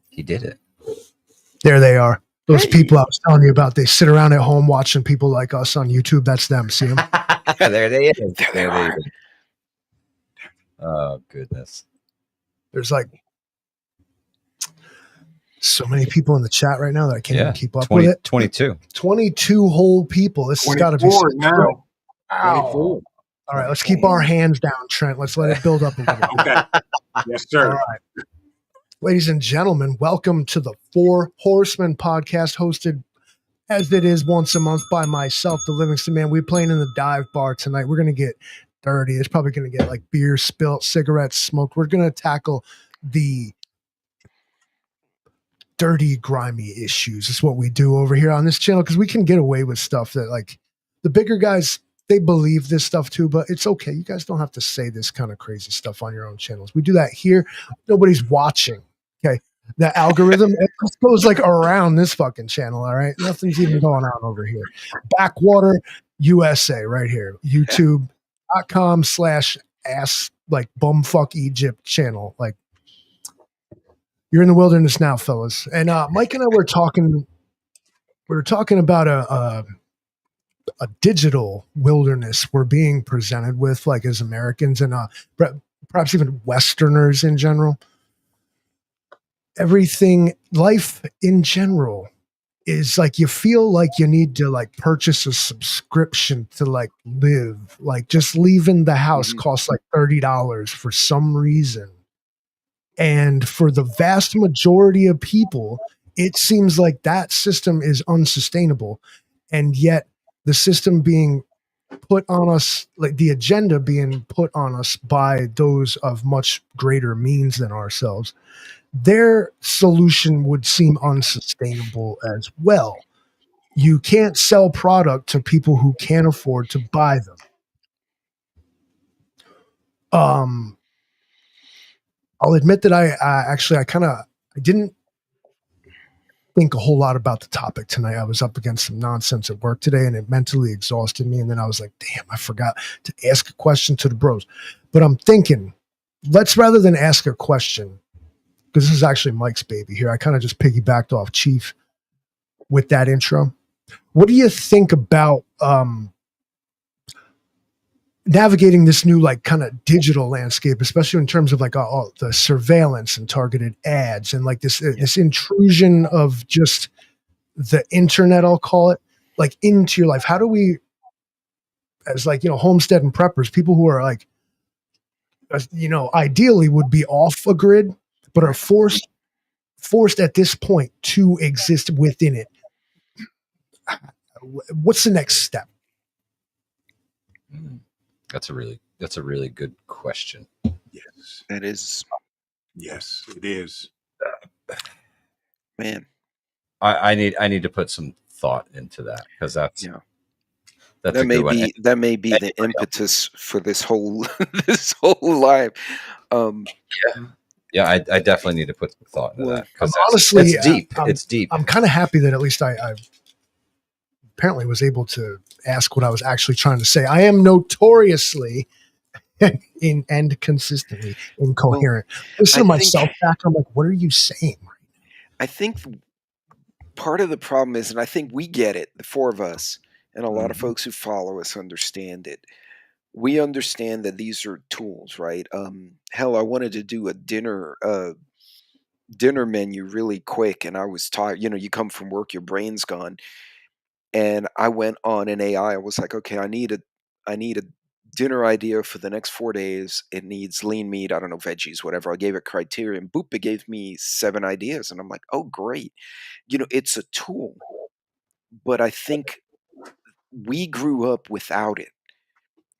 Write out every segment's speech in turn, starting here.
He did it. There they are. Those people I was telling you about, they sit around at home watching people like us on YouTube. That's them. See them? There they is. There they are. Oh, goodness. There's like so many people in the chat right now that I can't even keep up with it. 22. 22 whole people. This has got to be now. All right, let's keep our hands down, Trent. Let's let it build up a little bit. Okay. Yes, sir. All right. Ladies and gentlemen, welcome to the Four Horsemen podcast, hosted as it is once a month by myself, the Livingston Man. We're playing in the dive bar tonight. We're going to get dirty. It's probably going to get like beer spilt, cigarettes smoked. We're going to tackle the dirty, grimy issues. It's what we do over here on this channel because we can get away with stuff that like the bigger guys, they believe this stuff too, but it's okay. You guys don't have to say this kind of crazy stuff on your own channels. We do that here. Nobody's watching. Okay. The algorithm it just goes like around this fucking channel. All right. Nothing's even going on over here. Backwater USA right here. YouTube.com/ass like bumfuck Egypt channel. Like you're in the wilderness now, fellas. And Mike and I were talking about a digital wilderness we're being presented with, like as Americans and perhaps even Westerners in general. Everything, life in general is like you feel like you need to like purchase a subscription to like live. Like just leaving the house costs like $30 for some reason. And for the vast majority of people, it seems like that system is unsustainable. And yet the system being put on us, like the agenda being put on us by those of much greater means than ourselves, their solution would seem unsustainable as well. You can't sell product to people who can't afford to buy them. I'll admit that I didn't think a whole lot about the topic tonight. I was up against some nonsense at work today and it mentally exhausted me. And then I was like, damn, I forgot to ask a question to the bros. But I'm thinking, let's rather than ask a question, because this is actually Mike's baby here. I kind of just piggybacked off Chief with that intro. What do you think about navigating this new like kind of digital landscape, especially in terms of like all the surveillance and targeted ads and like this intrusion of just the internet, I'll call it, like into your life? How do we, as like, homestead and preppers, people who are like, ideally would be off a grid, but are forced at this point to exist within it? What's the next step? That's a really good question. Yes, it is. Yes, it is. Man, I need to put some thought into that because that may be the impetus for this whole live. Yeah, I definitely need to put some thought into that because honestly, it's deep. It's deep. I'm kind of happy that at least I apparently was able to ask what I was actually trying to say. I am notoriously and consistently incoherent. Listen to myself back. I'm like, what are you saying? I think part of the problem is, and I think we get it, the four of us, and a lot of folks who follow us understand it. We understand that these are tools, right? Hell, I wanted to do a dinner menu really quick, and I was tired. You come from work, your brain's gone, and I went on an AI. I was like, okay, I need a dinner idea for the next 4 days. It needs lean meat, I don't know, veggies, whatever. I gave it criteria, and boop, it gave me 7 ideas, and I'm like, oh, great. It's a tool, but I think we grew up without it.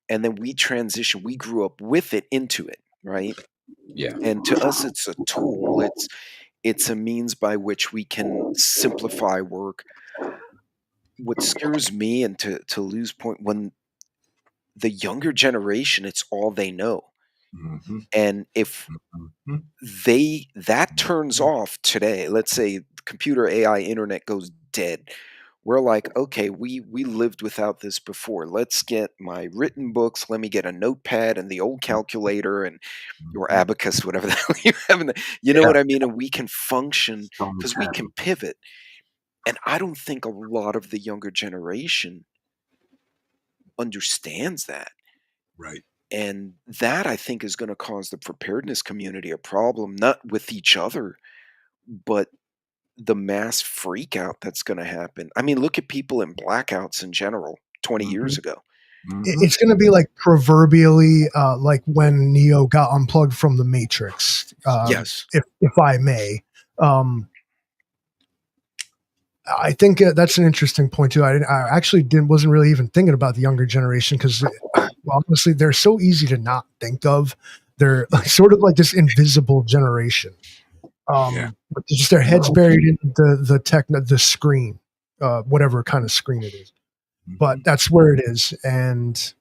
And then we transitioned. We grew up with it into it, right? Yeah. And to us, it's a tool. It's a means by which we can simplify work. What scares me, and to Lou's point, when the younger generation, it's all they know. And if that turns off today, let's say computer, AI, internet goes dead, We're like, okay, we lived without this before. Let's get my written books. Let me get a notepad and the old calculator and or abacus, whatever the hell you have. You know Yeah. what I mean? And we can function So much because we can happening. pivot. And I don't think a lot of the younger generation understands that. Right. And that I think is going to cause the preparedness community a problem, not with each other, but the mass freak out that's going to happen. I mean, look at people in blackouts in general 20 years ago. It's going to be like proverbially like when Neo got unplugged from the Matrix. Yes. If I may. I think that's an interesting point too. I actually wasn't really even thinking about the younger generation because, honestly, they're so easy to not think of. They're like, sort of like this invisible generation. But just their heads buried in the screen, whatever kind of screen it is. But that's where it is, and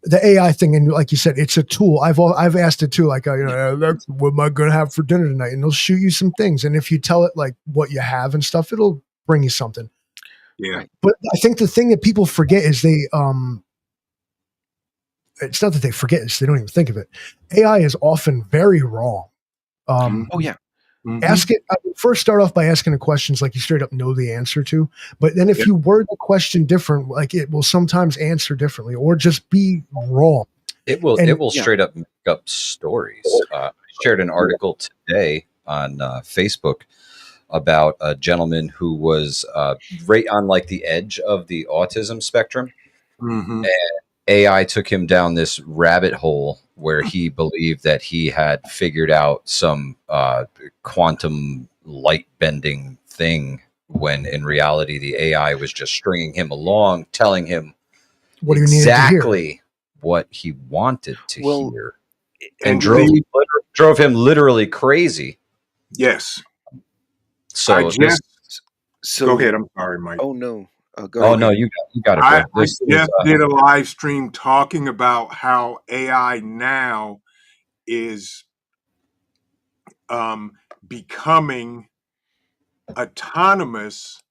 the AI thing, and like you said, it's a tool. I've asked it too, like, that's what am I going to have for dinner tonight? And it'll shoot you some things. And if you tell it like what you have and stuff, it'll bring you something. Yeah. But I think the thing that people forget is it's not that they forget, it's they don't even think of it. AI is often very wrong. Oh yeah. Ask it. First, start off by asking the questions like you straight up know the answer to. But then, if you word the question different, like it will sometimes answer differently or just be wrong. It will straight up make up stories. I shared an article today on Facebook about a gentleman who was right on like the edge of the autism spectrum, and AI took him down this rabbit hole where he believed that he had figured out some quantum light bending thing, when in reality the AI was just stringing him along, telling him what exactly what he wanted to hear, and And drove him literally crazy. Yes. So go ahead. I'm sorry, Mike. Oh no. No, you got it, bro. I just did a live stream talking about how AI now is becoming autonomous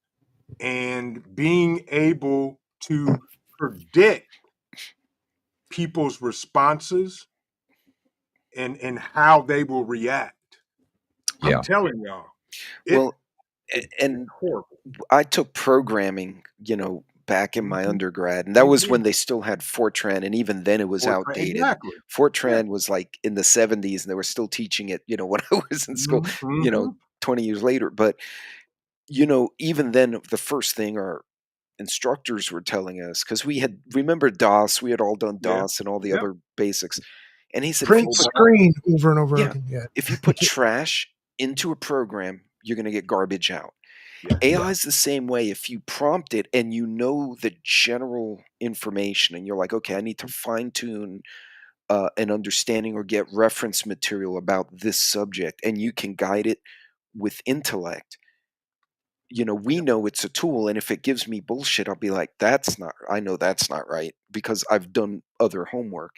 and being able to predict people's responses and how they will react. I'm telling y'all. And I took programming, back in my undergrad, and that was when they still had Fortran, and even then it was outdated. Exactly. Fortran was like in the 70s, and they were still teaching it, when I was in school, 20 years later. But, even then, the first thing our instructors were telling us, because remember DOS, we had all done DOS and all the other basics. And he said, print screen over and over again. Yeah. If you put trash into a program, you're going to get garbage out. AI is the same way. If you prompt it and you know the general information and you're like, okay, I need to fine tune an understanding or get reference material about this subject, and you can guide it with intellect. We know it's a tool, and if it gives me bullshit, I'll be like, I know that's not right because I've done other homework.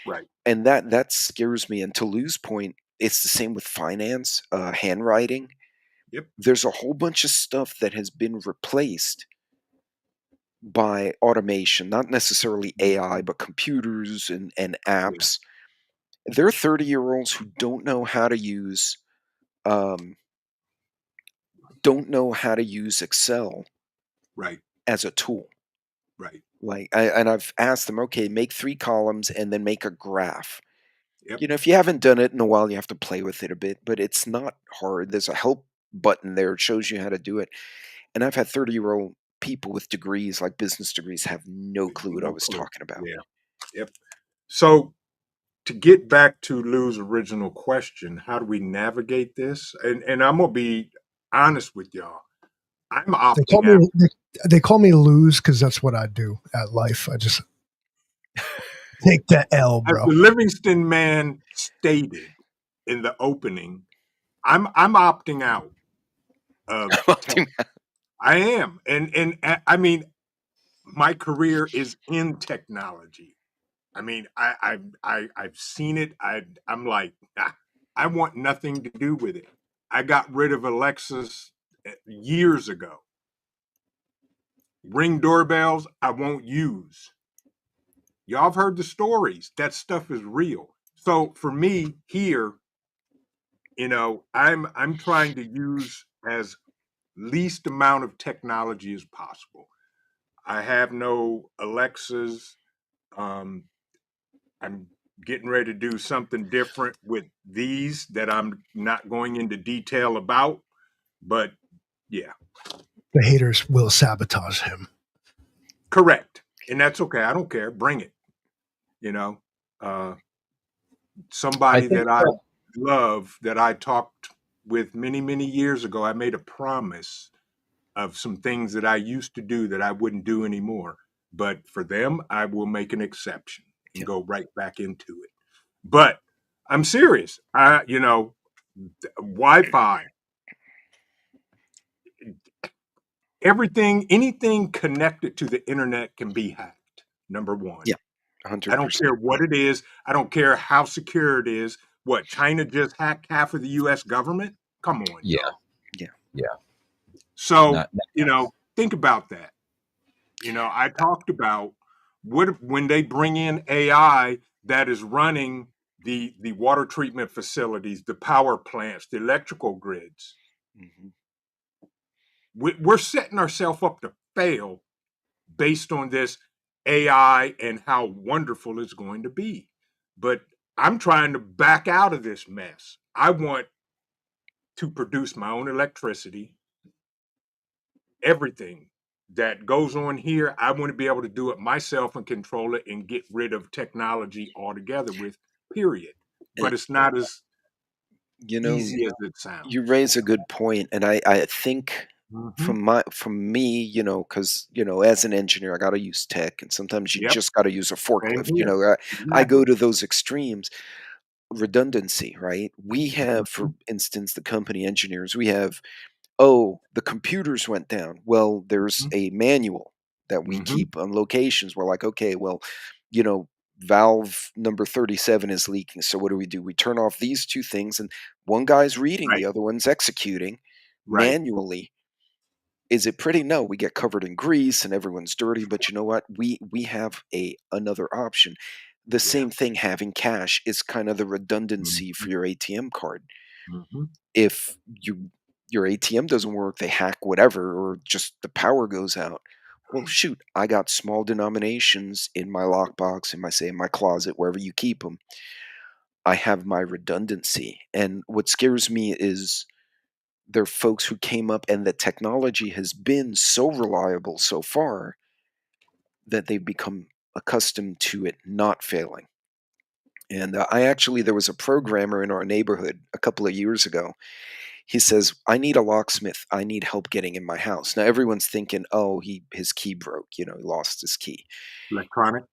Right. And that scares me. And to Lou's point, it's the same with finance, handwriting. Yep. There's a whole bunch of stuff that has been replaced by automation, not necessarily AI, but computers and apps. There are 30-year-olds who don't know how to use Excel as a tool. Right. Like, and I've asked them, okay, make 3 columns and then make a graph. Yep. If you haven't done it in a while, you have to play with it a bit, but it's not hard. There's a help button there. It shows you how to do it. And I've had 30-year-old people with degrees, like business degrees, have no clue what I was talking about. Yeah. Yep. So to get back to Lou's original question, how do we navigate this? And I'm gonna be honest with y'all. I'm opting out. They call me lose because that's what I do at life. I just take the L, bro. As the Livingston Man stated in the opening, I'm opting out of tech. I am. And I mean, my career is in technology. I mean, I've seen it. I'm like, I want nothing to do with it. I got rid of Alexis years ago. Ring doorbells I won't use. Y'all have heard the stories. That stuff is real. So for me here, I'm trying to use as least amount of technology as possible. I have no Alexas. I'm getting ready to do something different with these that I'm not going into detail about, but yeah. The haters will sabotage him. Correct. And that's okay. I don't care. Bring it. Somebody that I love, that I talked with many, many years ago, I made a promise of some things that I used to do that I wouldn't do anymore. But for them, I will make an exception and go right back into it. But I'm serious. Wi-Fi, anything connected to the internet can be hacked. Number one. Yeah, 100%. I don't care what it is. I don't care how secure it is. What, China just hacked half of the U.S. government? Come on. Yeah. Y'all. Yeah. So, think about that. I talked about when they bring in AI that is running the water treatment facilities, the power plants, the electrical grids. Mm-hmm. We're setting ourselves up to fail based on this AI and how wonderful it's going to be. But I'm trying to back out of this mess. I want to produce my own electricity. Everything that goes on here, I want to be able to do it myself and control it and get rid of technology altogether with, period. But it's not as easy as it sounds. You raise a good point, and I think from me, because as an engineer, I got to use tech, and sometimes you just got to use a forklift. I go to those extremes. Redundancy, right? We have, for instance, the company engineers. We have, the computers went down. Well, there's a manual that we keep on locations. We're like, okay, well, valve number 37 is leaking. So what do? We turn off these two things, and one guy's reading, the other one's executing manually. Is it pretty? No, we get covered in grease and everyone's dirty. But you know what? We have another option. The same thing, having cash is kind of the redundancy for your ATM card. If your ATM doesn't work, they hack whatever, or just the power goes out. Well, shoot, I got small denominations in my lockbox, in my closet, wherever you keep them. I have my redundancy. And what scares me is there are folks who came up and the technology has been so reliable so far that they've become accustomed to it not failing. And there was a programmer in our neighborhood a couple of years ago. He says, I need a locksmith. I need help getting in my house. Now everyone's thinking, his key broke. He lost his key. Electronic.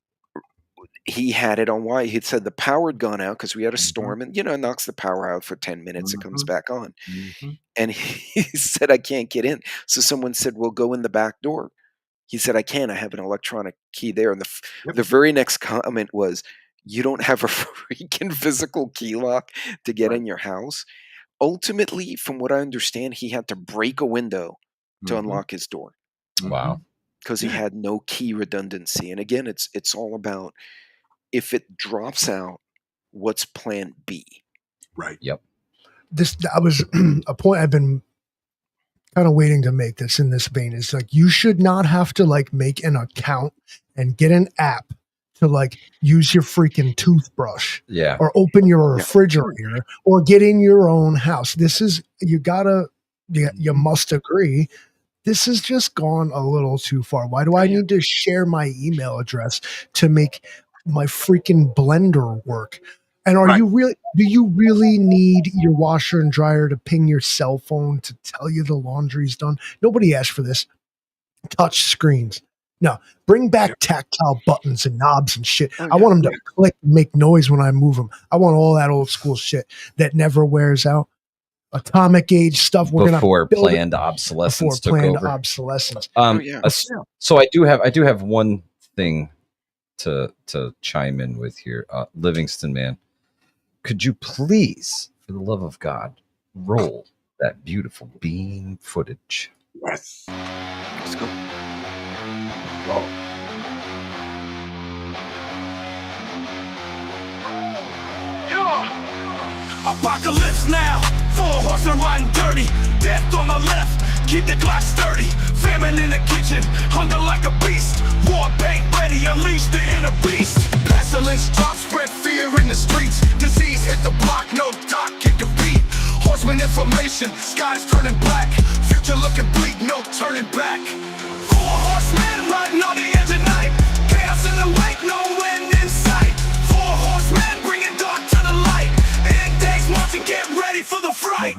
He had it on why. He said the power had gone out because we had a storm, and it knocks the power out for 10 minutes. It comes back on. And he said, I can't get in. So someone said, well, go in the back door. He said, I can't. I have an electronic key there. And the very next comment was, you don't have a freaking physical key lock to get in your house? Ultimately, from what I understand, he had to break a window to unlock his door. Wow. Because he had no key redundancy. And again, it's all about, if it drops out, what's plan B? Right. Yep. That was a point I've been kind of waiting to make this in this vein. Is like, you should not have to make an account and get an app to use your freaking toothbrush, or open your refrigerator, or get in your own house. This is, you must agree, this has just gone a little too far. Why do I need to share my email address to make my freaking blender work? And do you really need your washer and dryer to ping your cell phone to tell you the laundry's done? Nobody asked for this. Touch screens. No, bring back tactile buttons and knobs and shit. I want them to click and make noise when I move them. I want all that old school shit that never wears out. Atomic age stuff. Before planned obsolescence took over. Obsolescence. So I do have one thing to chime in with here. Livingston Man, could you please, for the love of God, roll that beautiful bean footage? Yes. Let's go. Apocalypse now, 4 horsemen riding dirty. Death on the left, keep the Glock sturdy. Famine in the kitchen, hunger like a beast. War bank ready, unleash the inner beast. Pestilence drop, spread fear in the streets. Disease hit the block, no doc kick the beat. Horseman information, skies turning black. Future looking bleak, no turning back. 4 horsemen riding on the edge of night. Chaos in the wake, no end in sight. 4 horsemen bringing dark to the light. End days marching, get ready for the fright.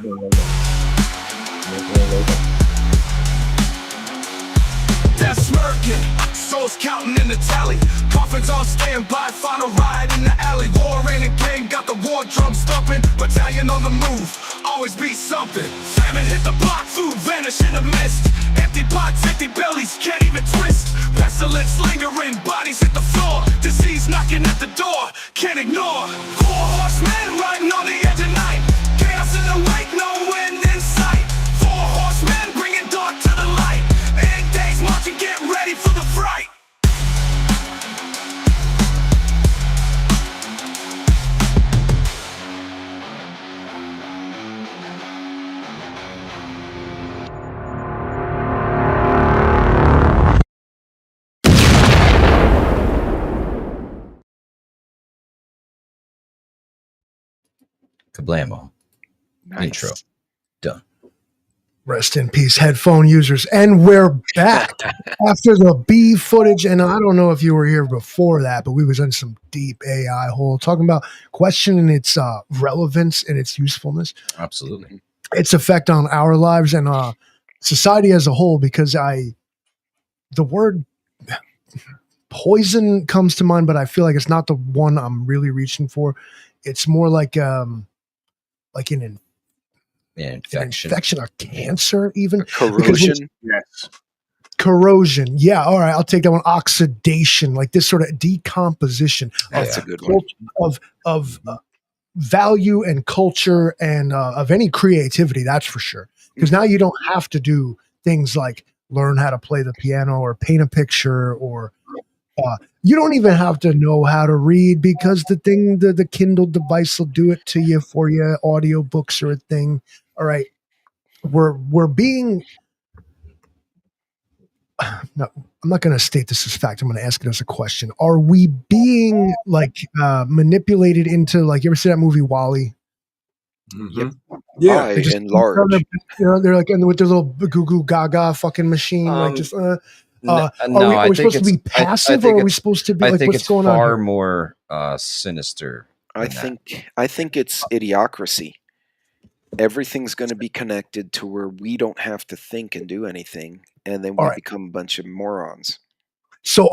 They're smirking, souls counting in the tally. Coffins on standby, final ride in the alley. War ain't a game, got the war drum stumping. Battalion on the move, always be something. Famine hit the block, food vanish in the mist. Empty pots, empty bellies, can't even twist. Pestilence lingering, bodies hit the floor. Disease knocking at the door, can't ignore. 4 horsemen riding on the edge of night. Chaos in the wake, no end in sight. 4 horsemen bringing dark to the light. End days marching, get ready for the fright. Kablamo. Nice. Intro. Done. Rest in peace, headphone users. And we're back after the B footage. And I don't know if you were here before that, but we was in some deep AI hole talking about questioning its relevance and its usefulness. Absolutely. Its effect on our lives and society as a whole, because the word poison comes to mind, but I feel like it's not the one I'm really reaching for. It's more like an infection or cancer, even Corrosion. Yes. corrosion. Yeah, all right, I'll take that one. Oxidation, like this sort of decomposition. That's a good one. Of value and culture and of any creativity, that's for sure. Because now you don't have to do things like learn how to play the piano or paint a picture, or you don't even have to know how to read, because the Kindle device will do it to you for you. Audiobooks are a thing. All right, we're being no, I'm not going to state this as fact. I'm going to ask it as a question. Are we being manipulated into, like, you ever see that movie WALL-E? Mm-hmm. Yep. Yeah. By and large. They're like with their little goo goo gaga fucking machine, like just. No, are we supposed to be passive, or are we supposed to be like, what's going on? Far Here? more sinister. I think it's idiocracy. Everything's going to be connected to where we don't have to think and do anything, and then we become a bunch of morons. So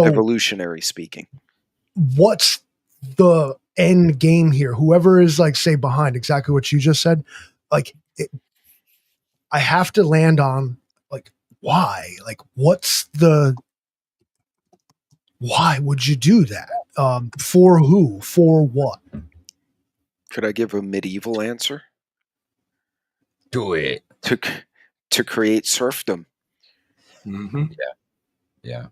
Evolutionary speaking, what's the end game here? Whoever is, like, say, behind exactly what you just said, like, I have to land on, like, why? Like, why would you do that? For who? For what? could I give a medieval answer? Do it. To create serfdom. Mm-hmm. Yeah.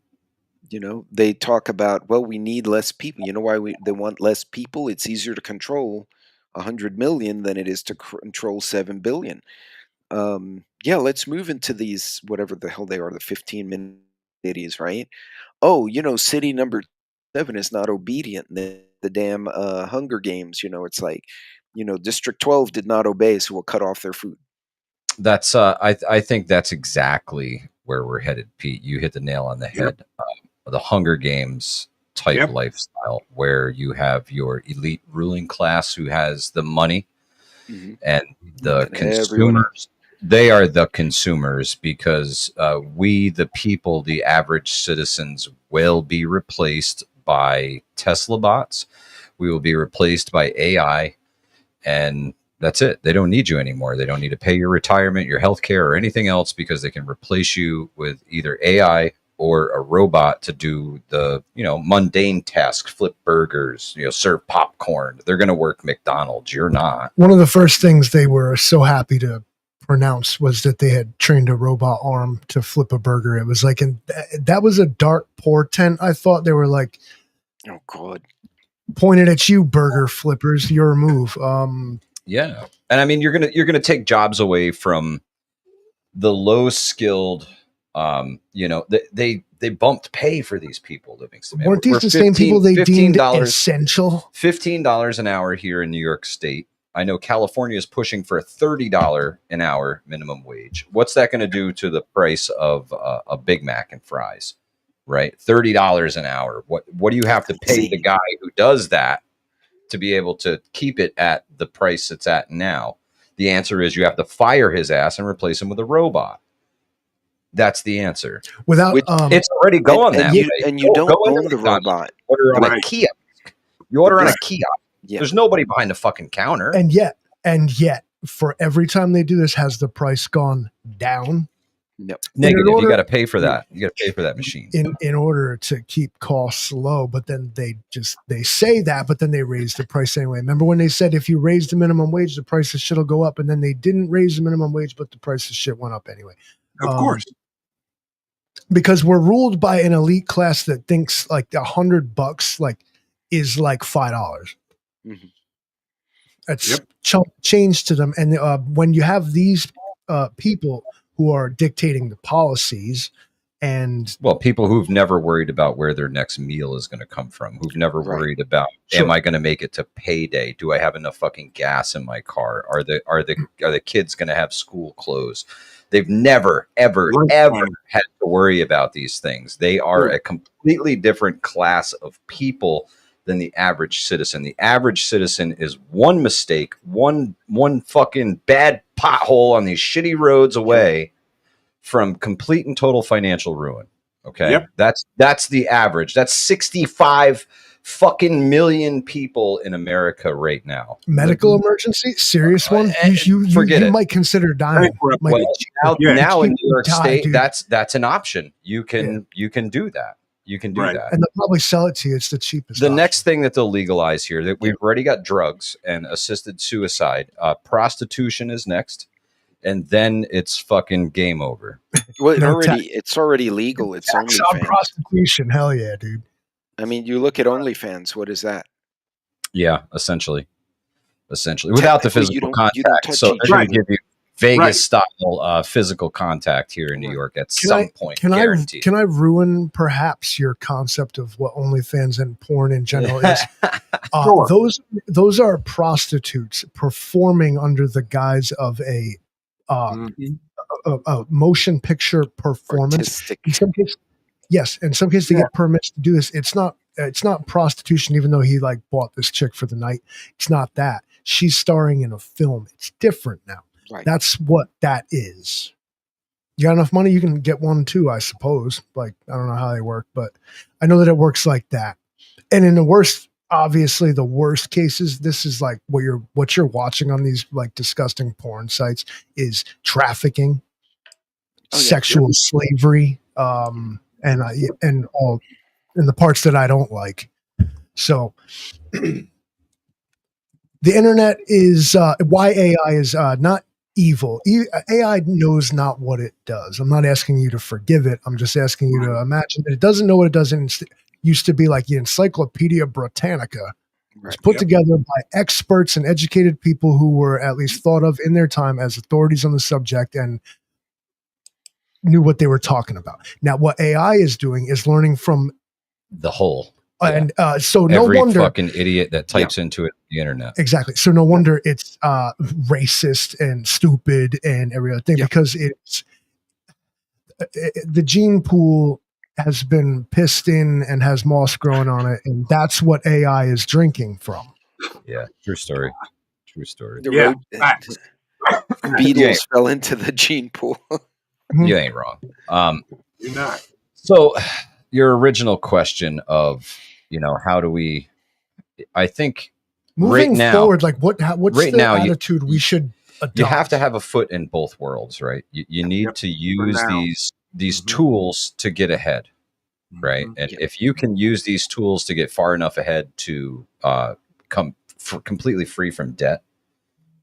You know, they talk about, well, we need less people. You know why they want less people? It's easier to control 100 million than it is to control 7 billion. Yeah, let's move into these, whatever the hell they are, the 15-minute cities, right? Oh, city number 7 is not obedient. The damn Hunger Games, it's like, District 12 did not obey, so we'll cut off their food. That's I think that's exactly where we're headed, Pete. You hit the nail on the head. The Hunger Games type lifestyle, where you have your elite ruling class who has the money, and the consumers. They are the consumers, because we, the people, the average citizens, will be replaced by Tesla bots. We will be replaced by AI, and that's it. They don't need you anymore. They don't need to pay your retirement, your health care, or anything else, because they can replace you with either AI or a robot to do the, mundane tasks, flip burgers, serve popcorn. They're going to work McDonald's. You're not. One of the first things they were so happy to pronounced was that they had trained a robot arm to flip a burger. It was like, and that was a dark portent. I thought they were like, oh God, pointed at you, burger flippers, your move. Yeah, and I mean, you're gonna take jobs away from the low skilled. They bumped pay for these people. Livingston Man. Weren't these the same people they deemed essential? $15 an hour here in New York State. I know California is pushing for a $30 an hour minimum wage. What's that going to do to the price of a Big Mac and fries? Right, $30 an hour. What do you have to pay the guy who does that to be able to keep it at the price it's at now? The answer is you have to fire his ass and replace him with a robot. That's the answer. It's already going that way. And you don't own the robot. Order on a kiosk. You order on a kiosk. Yeah. There's nobody behind the fucking counter. And yet, for every time they do this, has the price gone down? No. Negative. You got to pay for that. You got to pay for that machine. In order to keep costs low, but then they say that, but then they raise the price anyway. Remember when they said if you raise the minimum wage, the price of shit will go up, and then they didn't raise the minimum wage, but the price of shit went up anyway. Of course. Because we're ruled by an elite class that thinks like $100 like is like $5. Mm-hmm. That's change to them. And when you have these people who are dictating the policies, and people who've never worried about where their next meal is going to come from, who've never worried about, am I going to make it to payday? Do I have enough fucking gas in my car? Are the kids going to have school clothes? They've never, ever had to worry about these things. They are a completely different class of people than the average citizen. The average citizen is one mistake, one fucking bad pothole on these shitty roads away from complete and total financial ruin. Okay. Yep. That's the average. That's 65 fucking million people in America right now. Medical emergency, serious one. You might consider dying. Now in New York State, dude. That's an option. You can do that. You can do that. And they'll probably sell it to you. It's the cheapest. The next thing that they'll legalize here, that we've already got drugs and assisted suicide. Prostitution is next. And then it's fucking game over. Well, it's already legal. It's OnlyFans. Prostitution. Hell yeah, dude. I mean, you look at OnlyFans. What is that? Yeah, essentially, without the physical contact. So they're going to give you Vegas style physical contact here in New York at some point. Can I ruin perhaps your concept of what OnlyFans and porn in general is? Those are prostitutes performing under the guise of a motion picture performance. In some cases, they get permits to do this. It's not prostitution, even though he like bought this chick for the night. It's not that. She's starring in a film. It's different now. Right. That's what that is. You got enough money, you can get one too, I suppose. Like, I don't know how they work, but I know that it works like that. And in the worst cases, this is like what you're watching on these like disgusting porn sites is trafficking, sexual slavery, and the parts that I don't like. So the internet is why AI is not evil. AI knows not what it does. I'm not asking you to forgive it. I'm just asking you to imagine that it doesn't know what it does. And used to be like the Encyclopedia Britannica. It's put together by experts and educated people who were at least thought of in their time as authorities on the subject and knew what they were talking about. Now, what AI is doing is learning from the whole. And so no every wonder fucking idiot that types into it the internet. Exactly. So no wonder it's racist and stupid and every other thing because it's the gene pool has been pissed in and has moss growing on it, and that's what AI is drinking from. Yeah, true story. The Beatles fell into the gene pool. You ain't wrong. You're not. So your original question of, how do we, I think moving forward, like what's right the now, attitude we should adopt? You have to have a foot in both worlds, right? You need to use these tools to get ahead, right? And if you can use these tools to get far enough ahead to come completely free from debt,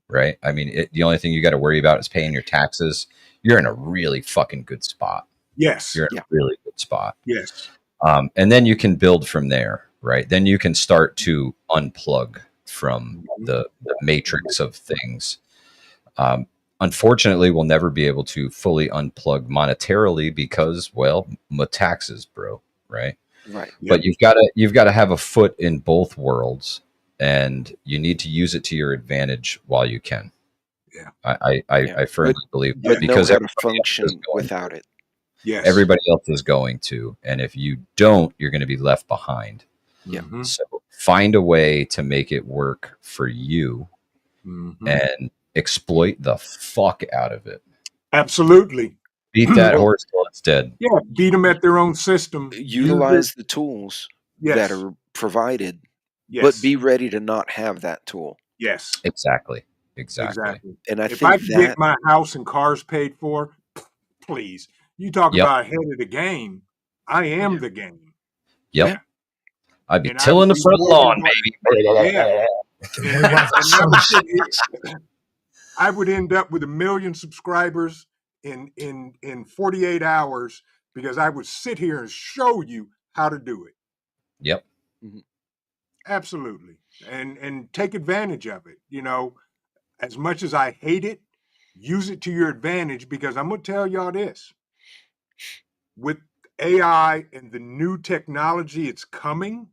right? I mean, the only thing you got to worry about is paying your taxes. You're in a really fucking good spot. Yes. You're in a really good spot. Yes. And then you can build from there, right? Then you can start to unplug from the matrix of things. Unfortunately, we'll never be able to fully unplug monetarily because, well, taxes, bro, right? Right. But you've got to have a foot in both worlds, and you need to use it to your advantage while you can. Yeah. I firmly believe that, but because know how to function without it. Yes. Everybody else is going to, and if you don't, you're going to be left behind. Yeah. So find a way to make it work for you, and exploit the fuck out of it. Absolutely. Beat that horse till it's dead. Yeah, beat them at their own system. Utilize the tools that are provided, but be ready to not have that tool. Yes. Exactly. And if I can get my house and cars paid for, please. You talk about ahead of the game. I am the game. Yep. Yeah. I'd be tilling the front lawn, baby. Yeah. I would end up with 1 million subscribers in 48 hours because I would sit here and show you how to do it. Yep. Absolutely. And take advantage of it. You know, as much as I hate it, use it to your advantage, because I'm going to tell y'all this. With AI and the new technology it's coming,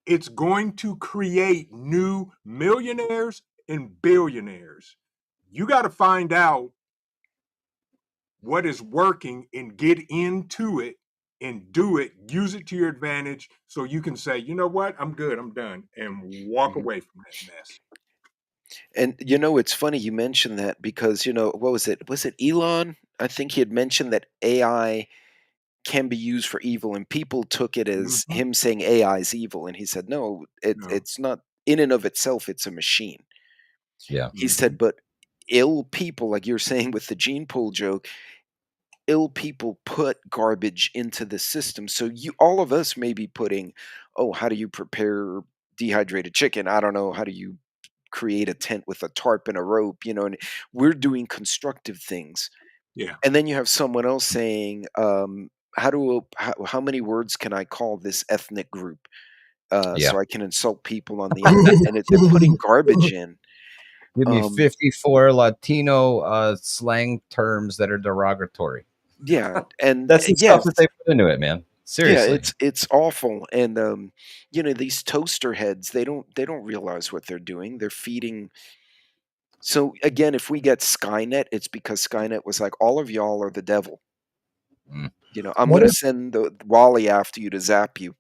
it's going to create new millionaires and billionaires. You got to find out what is working and get into it and do it, use it to your advantage, so you can say, you know what, I'm good, I'm done, and walk away from that mess. And, you know, it's funny you mentioned that because, you know, what was it? Was it Elon? I think he had mentioned that AI can be used for evil, and people took it as him saying AI is evil. And he said, no, it's not in and of itself. It's a machine. Yeah. He said, but ill people, like you're saying with the gene pool joke, ill people put garbage into the system. So all of us may be putting, oh, how do you prepare dehydrated chicken? I don't know. How do you create a tent with a tarp and a rope? You know, and we're doing constructive things. Yeah. And then you have someone else saying, how many words can I call this ethnic group so I can insult people on the internet? And they're putting garbage in. Give me 54 Latino slang terms that are derogatory. Yeah, and that's the stuff that they put into it, man. Seriously. Yeah, it's awful. And you know, these toaster heads, they don't realize what they're doing. They're feeding. So again, if we get Skynet, it's because Skynet was like, all of y'all are the devil. You know, I'm going to send the Wally after you to zap you.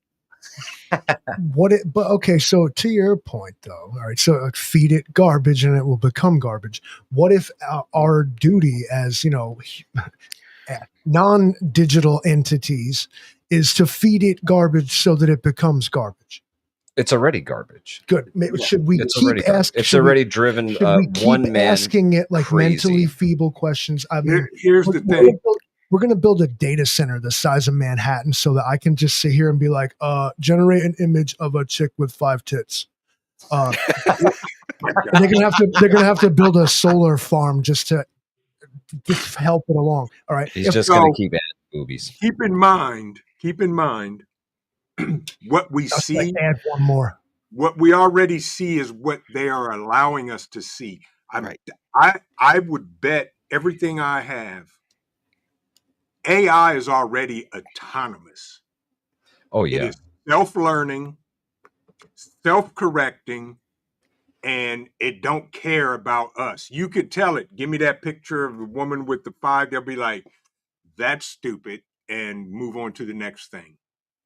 But okay, so to your point though, all right, so feed it garbage and it will become garbage. What if our duty as, you know, non-digital entities is to feed it garbage so that it becomes garbage? It's already garbage. Good. Should we keep asking? It's already driven one man asking it like crazy. Mentally feeble questions. I mean, here's the thing. We're going to build a data center the size of Manhattan so that I can just sit here and be like, generate an image of a chick with 5 tits. And they're gonna have to build a solar farm just to help it along. All right. He's just going to keep adding boobies. Keep in mind what we see. Like add one more. What we already see is what they are allowing us to see. I would bet everything I have. AI is already autonomous. Oh, yeah. It is self-learning, self-correcting, and it don't care about us. You could tell it, give me that picture of the woman with the 5. They'll be like, that's stupid, and move on to the next thing.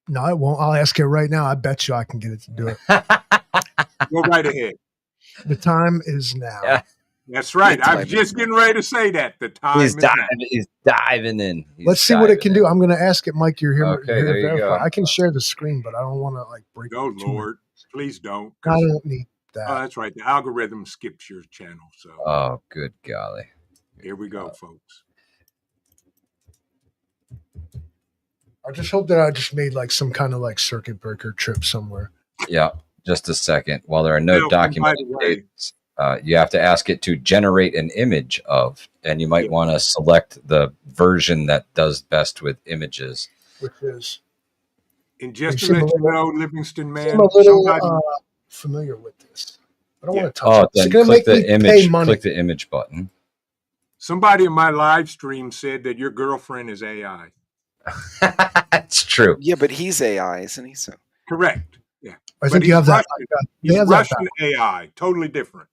No, it won't. I'll ask it right now. I bet you I can get it to do it. Go right ahead. The time is now. Yeah. That's right. I'm just getting ready to say that. The time is now. He's diving in. Let's see what it can do. I'm going to ask it, Mike. You're here. Okay, there you go. I can share the screen, but I don't want to like break. Go, Lord. Please don't. I don't need that. Oh, that's right. The algorithm skips your channel. So. Oh, good golly. Here we go, folks. I just hope that I just made like some kind of like circuit breaker trip somewhere. Yeah, just a second. While there are no documented dates. You have to ask it to generate an image of, and you might want to select the version that does best with images. Which is, and just to let you know, Livingston Man, I'm a little familiar with this. I don't want to touch it. Then it's going to click make the me image. pay money. Click the image button. Somebody in my live stream said that your girlfriend is AI. That's true. Yeah, but he's AI, isn't he? So correct. Yeah, I think you have that. He's Russian AI, totally different.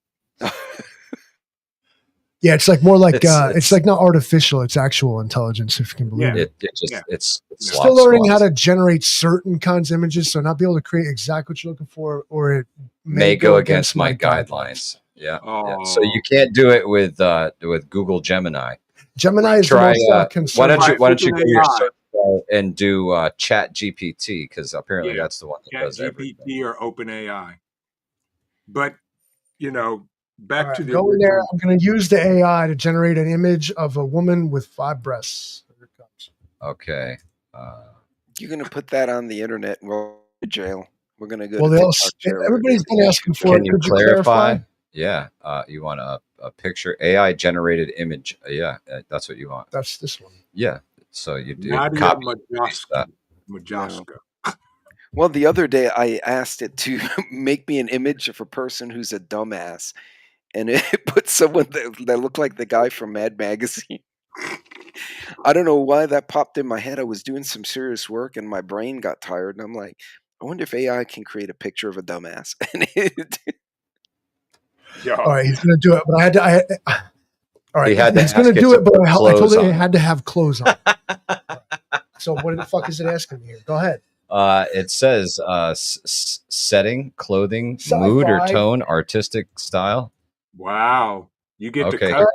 Yeah, it's like more like it's like not artificial; it's actual intelligence, if you can believe it. It's still learning how to generate certain kinds of images, so not be able to create exactly what you're looking for, or it may go against my guidelines. Yeah. So you can't do it with Google Gemini. Gemini is try. The most why don't you go to your search bar and do Chat GPT, because apparently that's the one that does everything. Chat GPT or OpenAI. But back to the go in there. I'm going to use the AI to generate an image of a woman with 5 breasts. Here it comes. Okay. You're going to put that on the internet and we'll go to jail. We're going to go. Well, everybody's been asking for it. Can you clarify? Yeah. You want a picture, AI generated image. Yeah, that's what you want. That's this one. Yeah. So you do copy that. Well, the other day I asked it to make me an image of a person who's a dumbass, and it put someone that looked like the guy from Mad Magazine. I don't know why that popped in my head. I was doing some serious work and my brain got tired, and I'm like, I wonder if AI can create a picture of a dumbass. And all right, he's going to do it, but I had to. All right, he's going to do it, but I told it had to have clothes on. So what the fuck is it asking me here? Go ahead. It says setting, clothing, mood or tone, artistic style. Wow. You get to cut.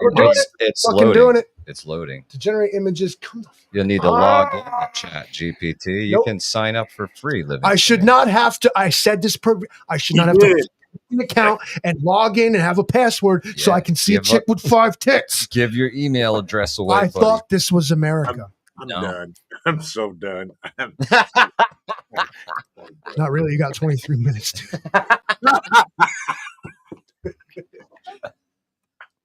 It's loading. Doing it. It's loading. To generate images. You'll need to log in to Chat GPT. You can sign up for free. I should not have to. I said this. I should not have to an account and log in and have a password so I can see a chick with 5 tits. Give your email address away. I thought this was America. I'm done. I'm so done. Not really. You got 23 minutes.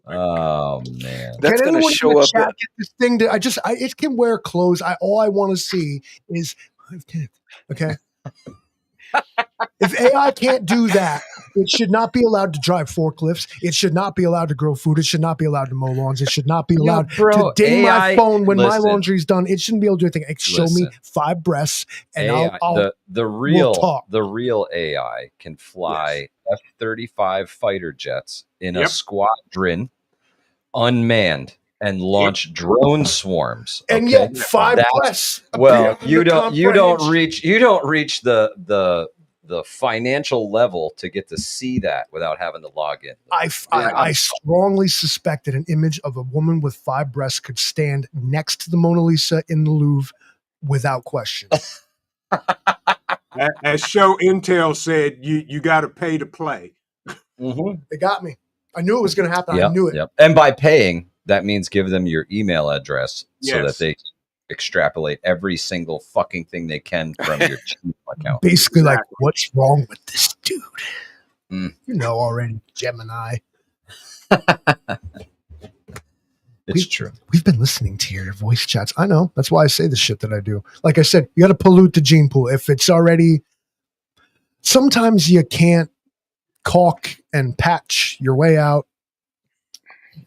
Oh man, that's going to show up. Get this thing it can wear clothes. All I want to see is 5 tits. Okay. If AI can't do that, it should not be allowed to drive forklifts. It should not be allowed to grow food. It should not be allowed to mow lawns. It should not be allowed to ding my phone when my laundry's done. It shouldn't be able to do anything. It show me 5 breasts, and AI, we'll the real AI can fly F-35 fighter jets in a squadron, unmanned, and launch drone swarms. And yet 5 breasts. Well, you don't reach the financial level to get to see that without having to log in. I strongly suspect that an image of a woman with 5 breasts could stand next to the Mona Lisa in the Louvre without question. As Show Intel said, you got to pay to play. Mm-hmm. They got me. I knew it was going to happen. I knew it. And by paying, that means give them your email address so that they can extrapolate every single fucking thing they can from your account. Basically, like, what's wrong with this dude? You know already, Gemini. It's true. We've been listening to your voice chats. I know. That's why I say the shit that I do. Like I said, you got to pollute the gene pool. If it's already... Sometimes you can't caulk and patch your way out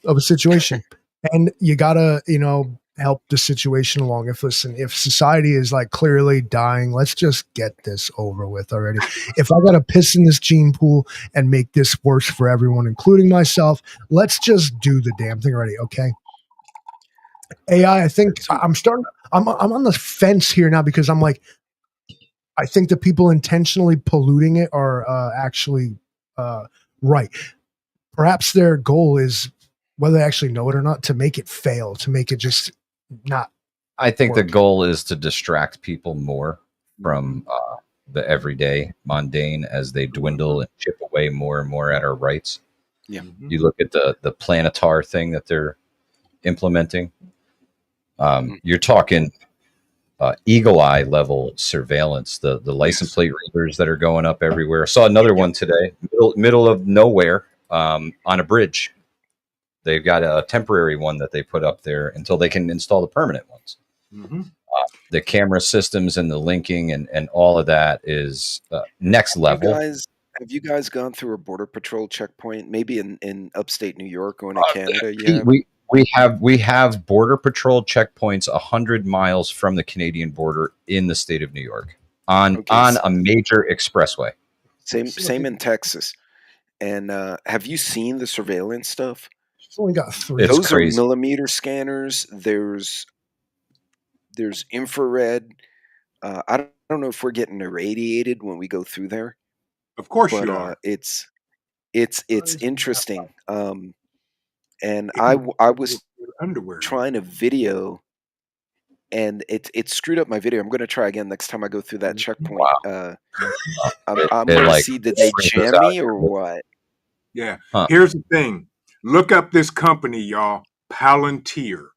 of a situation. And you got to, help the situation along. If society is like clearly dying, let's just get this over with already. If I got to piss in this gene pool and make this worse for everyone, including myself, let's just do the damn thing already. Okay. AI, I think I'm on the fence here now because I'm like, I think the people intentionally polluting it are actually right. Perhaps their goal is, whether they actually know it or not, to make it fail, to make it just not. I think the goal is to distract people more from the everyday mundane as they dwindle and chip away more and more at our rights. Yeah. You look at the Planetar thing that they're implementing. You're talking eagle eye level surveillance, the license plate readers that are going up everywhere. I saw another one today, middle of nowhere on a bridge. They've got a temporary one that they put up there until they can install the permanent ones. Mm-hmm. The camera systems and the linking and all of that is next level. Have you guys gone through a border patrol checkpoint? Maybe in upstate New York, going to Canada. We have border patrol checkpoints 100 miles from the Canadian border in the state of New York on a major expressway. Same in Texas. And have you seen the surveillance stuff? It's only got 3. Those are millimeter scanners. There's infrared. I don't know if we're getting irradiated when we go through there. Of course you are. It's interesting. And I was trying to video, and it screwed up my video. I'm going to try again next time I go through that checkpoint. Wow. I'm going to see, did they jam me or what? Yeah. Huh. Here's the thing. Look up this company, y'all. Palantir.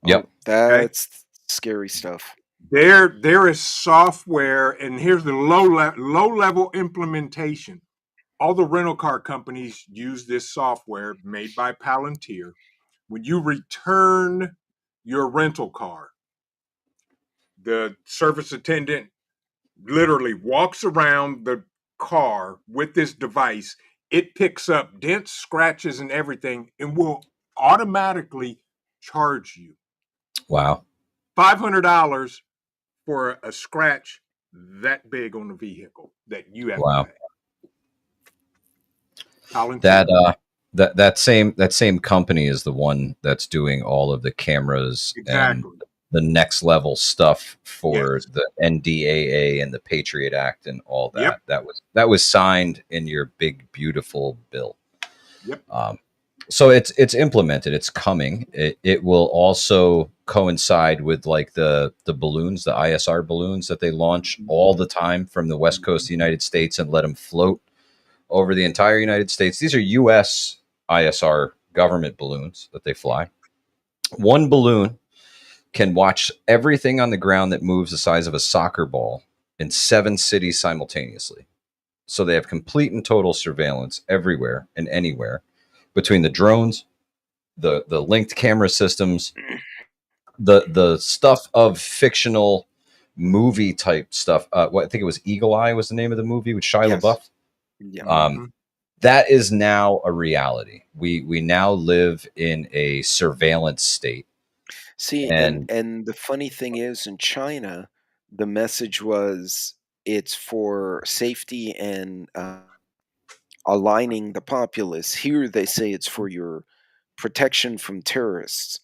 Yep. That's scary stuff. There is software, and here's the low level implementation. All the rental car companies use this software made by Palantir. When you return your rental car, the service attendant literally walks around the car with this device. It picks up dents, scratches, and everything, and will automatically charge you. Wow. $500 for a scratch that big on the vehicle that you have to pay. That same company is the one that's doing all of the cameras and the next level stuff for the NDAA and the Patriot Act and all that. Yep. That was signed in your big beautiful bill. Yep. So it's implemented. It's coming. It will also coincide with like the balloons, the ISR balloons that they launch all the time from the west coast of the United States and let them float over the entire United States. These are U.S. ISR government balloons that they fly. One balloon can watch everything on the ground that moves the size of a soccer ball in 7 cities simultaneously. So they have complete and total surveillance everywhere and anywhere between the drones, the linked camera systems, the stuff of fictional movie type stuff. I think it was Eagle Eye was the name of the movie with Shia LaBeouf. Yeah. That is now a reality. We now live in a surveillance state. See, and the funny thing is, in China, the message was it's for safety and aligning the populace. Here, they say it's for your protection from terrorists.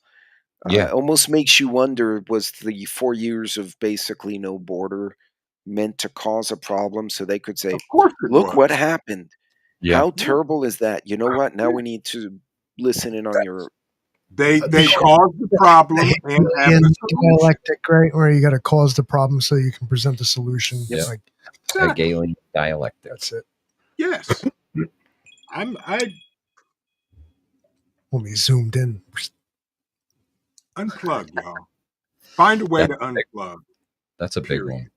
It almost makes you wonder, was the 4 years of basically no border meant to cause a problem so they could say, look what happened. Yeah. How terrible is that? You know what? Now we need to listen in on your... They cause the problem and have the dialectic, right? Where you got to cause the problem so you can present the solution. Yeah. Like Hegelian dialectic. That's it. Yes. When we zoomed in. Unplug, y'all. Find a way to unplug. That's a big one.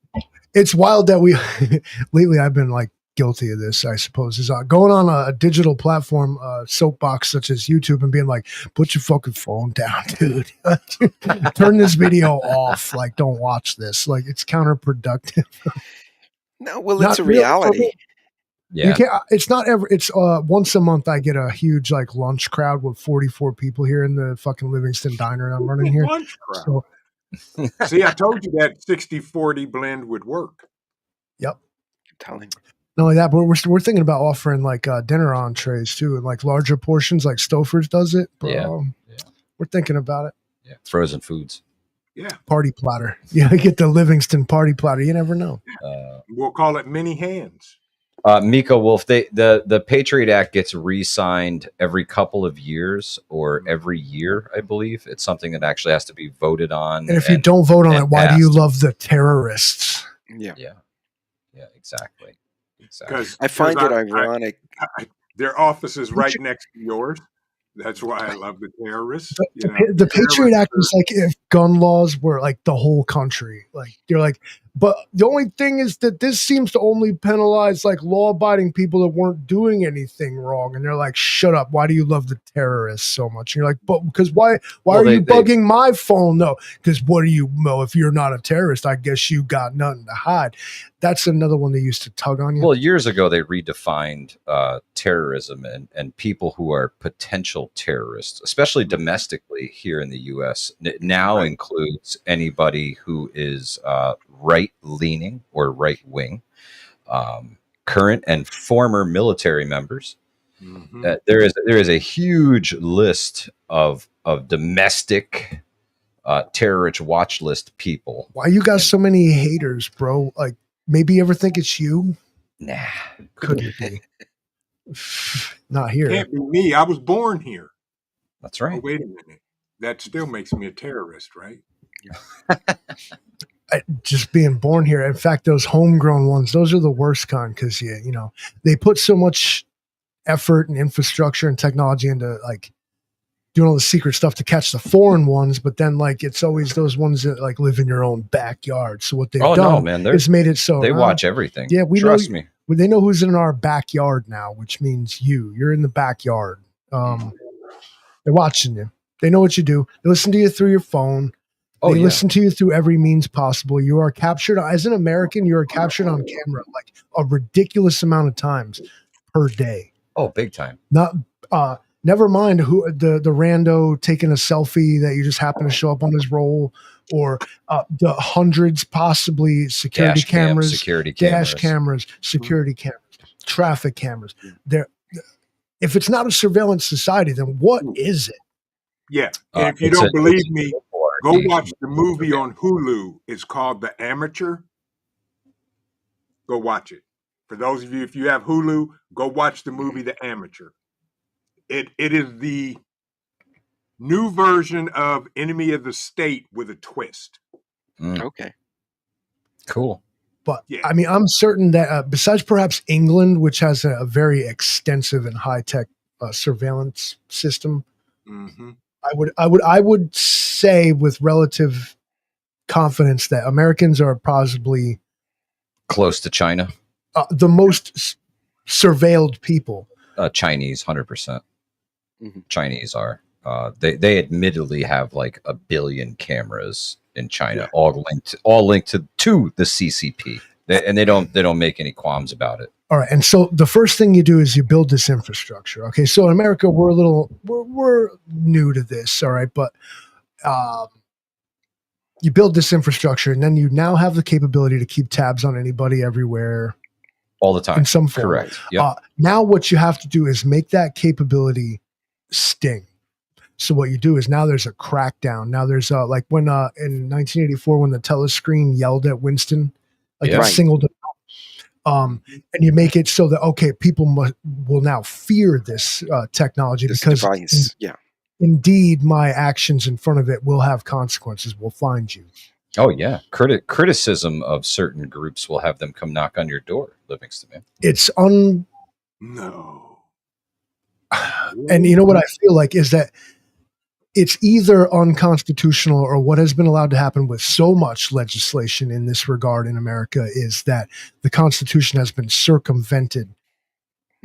It's wild that we lately I've been like guilty of this, I suppose, is going on a digital platform, soapbox such as YouTube, and being like, put your fucking phone down, dude. Turn this video off. Like, don't watch this. Like, it's counterproductive. No, well, it's a reality. Yeah. You can't, it's not ever, it's once a month I get a huge like lunch crowd with 44 people here in the fucking Livingston diner I'm running here. Lunch crowd. So, see, I told you that 60-40 blend would work. Yep. I'm telling you. Not only that, but we're thinking about offering like dinner entrees too, and like larger portions, like Stouffer's does it. But, we're thinking about it. Yeah, frozen foods. Yeah, party platter. Yeah, get the Livingston party platter. You never know. We'll call it mini hands. Miko Wolf, the Patriot Act gets re-signed every couple of years or every year, I believe. It's something that actually has to be voted on. And if you don't vote on it, why do you love the terrorists? Yeah, exactly. I find it ironic. Their office is right next to yours. That's why I love the terrorists. The Patriot Act is like if gun laws were like the whole country. Like you're like But the only thing is that this seems to only penalize like law-abiding people that weren't doing anything wrong, and they're like, "Shut up! Why do you love the terrorists so much?" And you're like, "But because why are you bugging my phone?" No, because what do you know? If you're not a terrorist, I guess you got nothing to hide. That's another one they used to tug on you. Well, years ago they redefined terrorism and people who are potential terrorists, especially domestically here in the U.S. Now includes anybody who is right-leaning or right-wing, current and former military members. Mm-hmm. There is a huge list of domestic terrorist watch list people. Why you got so many haters, bro? Like, maybe you ever think it's you? Nah, couldn't be. Not here. Can't be me. I was born here. That's right. Oh, wait a minute. That still makes me a terrorist, right? Just being born here. In fact, those homegrown ones, those are the worst kind because you know they put so much effort and infrastructure and technology into like doing all the secret stuff to catch the foreign ones, but then like it's always those ones that like live in your own backyard. So what they've done is made it so they watch everything. Yeah, trust me. They know who's in our backyard now, which means you're in the backyard. They're watching you. They know what you do. They listen to you through your phone. They listen to you through every means possible. You are captured as an American. You are captured on camera like a ridiculous amount of times per day. Oh, big time. Not never mind who the rando taking a selfie that you just happen to show up on his roll, or the hundreds possibly security cameras, dash cameras, security cameras, traffic cameras. There, if it's not a surveillance society, then what is it? Yeah, and if you don't believe me, go watch the movie on Hulu. It's called The Amateur. Go watch it. For those of you, if you have Hulu, go watch the movie The Amateur. It is the new version of Enemy of the State with a twist. Okay. Cool. But I mean, I'm certain that besides perhaps England, which has a very extensive and high-tech surveillance system, I would say with relative confidence that Americans are possibly close to China, the most surveilled people. Chinese, 100%. Chinese are. They admittedly have like 1 billion cameras in China, all linked to the CCP, and they don't make any qualms about it. All right, and so the first thing you do is you build this infrastructure. Okay, so in America we're new to this, all right, but you build this infrastructure, and then you now have the capability to keep tabs on anybody everywhere, all the time, in some form. Correct. Yep. Now what you have to do is make that capability sting. So what you do is now there's a crackdown. Now there's like when in 1984 when the telescreen yelled at Winston, like it singled him out. And you make it so that people will now fear this technology because device. Indeed my actions in front of it will have consequences. Will find you. Oh yeah, criticism of certain groups will have them come knock on your door, Livingston Man. It's no. And you know what I feel like is that it's either unconstitutional or what has been allowed to happen with so much legislation in this regard in America is that the Constitution has been circumvented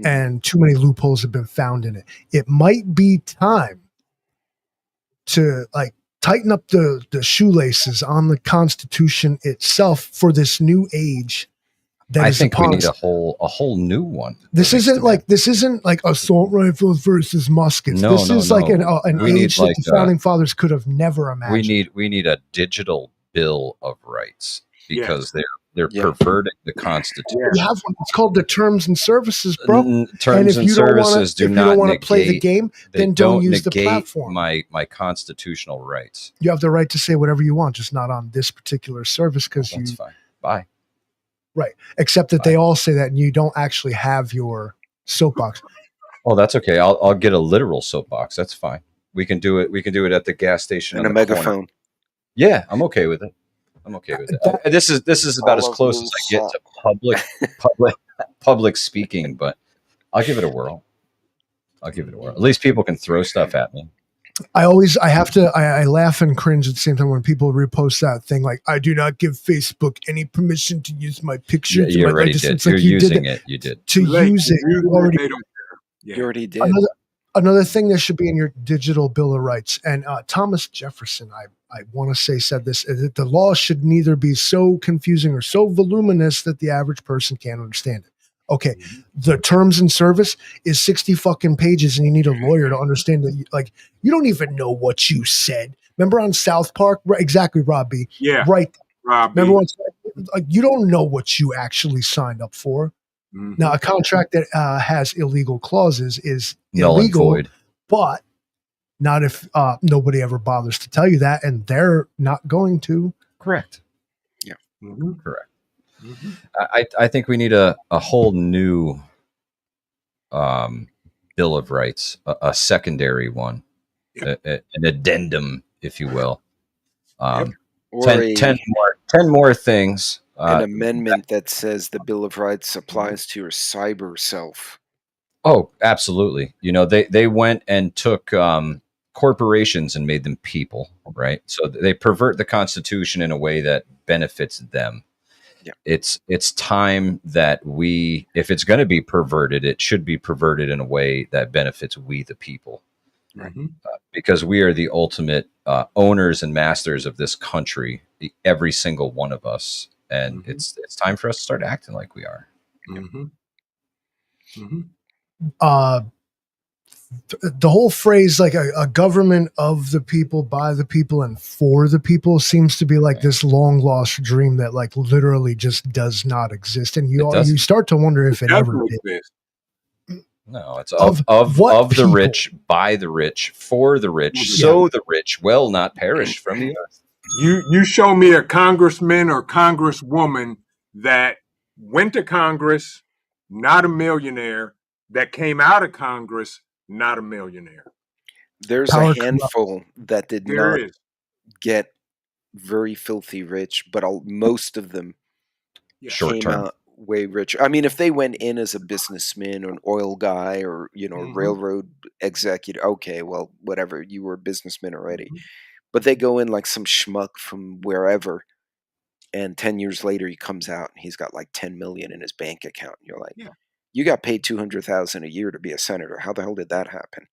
and too many loopholes have been found in it. It might be time to like tighten up the shoelaces on the Constitution itself for this new age. I think we need a whole new one. This isn't like assault rifles versus muskets. This is like an age that the founding fathers could have never imagined. We need a digital bill of rights because they're perverting the Constitution. We have one. It's called the Terms and Services, bro. Terms and Services do not don't want to play the game, then don't use the platform. My constitutional rights. You have the right to say whatever you want, just not on this particular service because that's fine. Bye. Right. Except that they all say that and you don't actually have your soapbox. Oh, that's okay. I'll get a literal soapbox. That's fine. We can do it. We can do it at the gas station and a megaphone. Corner. Yeah, I'm okay with it. This is about as close as I get to public speaking, but I'll give it a whirl. At least people can throw stuff at me. I laugh and cringe at the same time when people repost that thing like, I do not give Facebook any permission to use my picture. Yeah, you already did. You're using it. You did. To use it. You already, you already did. Another thing that should be in your digital Bill of Rights, and Thomas Jefferson, I want to say, said this, that the law should neither be so confusing or so voluminous that the average person can't understand it. Okay, the terms and service is 60 fucking pages, and you need a lawyer to understand that. Like, you don't even know what you said. Remember on South Park? Right, exactly, Robbie. Yeah, right. Robbie. Remember like, you don't know what you actually signed up for. Now, a contract that has illegal clauses is illegal, but not if nobody ever bothers to tell you that, and they're not going to. Correct. Yeah. Correct. I think we need a whole new Bill of Rights, a secondary one, an addendum, if you will. 10 more things. An amendment that says the Bill of Rights applies to your cyber self. Oh, absolutely. You know, they went and took corporations and made them people, right? So they pervert the Constitution in a way that benefits them. Yeah. It's time that if it's going to be perverted, it should be perverted in a way that benefits we the people. Right. Because we are the ultimate owners and masters of this country, every single one of us. And it's time for us to start acting like we are. The whole phrase, like a government of the people, by the people, and for the people, seems to be like this long lost dream that like literally just does not exist. And you start to wonder if it ever did. No, it's of the rich, by the rich, for the rich, so the rich will not perish from the earth. You show me a congressman or congresswoman that went to Congress, not a millionaire, that came out of Congress, not a millionaire. There's a handful that did not get very filthy rich, but most of them came out way richer. I mean, if they went in as a businessman or an oil guy or, you know, railroad executive, okay, well, whatever, you were a businessman already. But they go in like some schmuck from wherever, and 10 years later he comes out and he's got like 10 million in his bank account. And you're like, you got paid $200,000 a year to be a senator. How the hell did that happen?